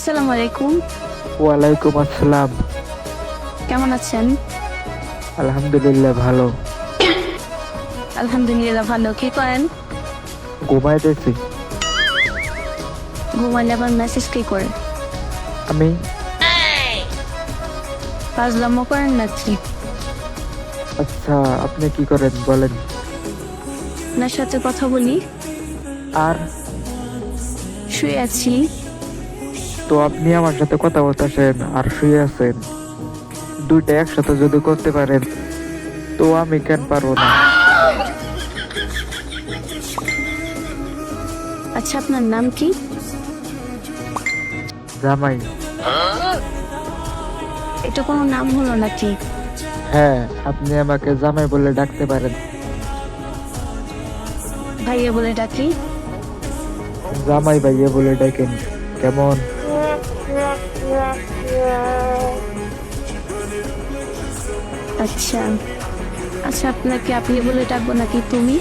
আসসালামু আলাইকুম। ওয়ালাইকুম আসসালাম। কেমন আছেন? আলহামদুলিল্লাহ ভালো। আলহামদুলিল্লাহ ভালো। কি করেন? ঘুমাইতেছি। ঘুমাইলে আবার মেসেজ কি করে? আমি ফাজলামো করেন নাকি? আচ্ছা, আপনি কি করেন বলেন? আপনার সাথে কথা বলি। আর শুয়ে আছি। তো আপনি আমার সাথে কথা বলতেছেন আর শুয়ে আছেন, দুইটা একসাথে যদি করতে পারেন তো আমি কেন পারবো না? আচ্ছা, আপনার নাম কি? জামাই। এটা কোনো নাম হলো নাকি? হ্যাঁ, আপনি আমাকে জামাই বলে ডাকতে পারেন। ভাইয়া বলে ডাকি? জামাই ভাইয়া বলে ডাকেন। কেমন? আচ্ছা আচ্ছা, আপনাকে আপনি বলে ডাকবো নাকি তুমি?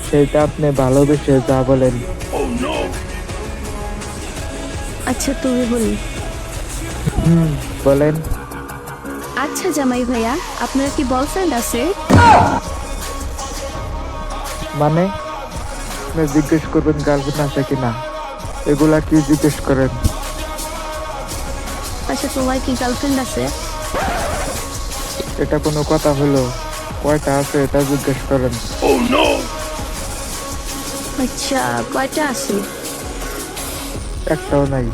সেটা আপনি ভালোবেসে যা বলেন। আচ্ছা, তুমি বলি। বলেন। আচ্ছা জামাই ভাইয়া, আপনার কি বয়ফ্রেন্ড আছে? মানে আপনি জিজ্ঞেস করবেন গার্লফ্রেন্ড আছে কিনা, এগুলা কি জিজ্ঞেস করেন? আচ্ছা, তোমার কি গার্লফ্রেন্ড আছে? এটা কোনো কথা হলো? কয়টা আছে এটা জিজ্ঞেস করেন। আচ্ছা, কয়টা আছে? একটাও নাই।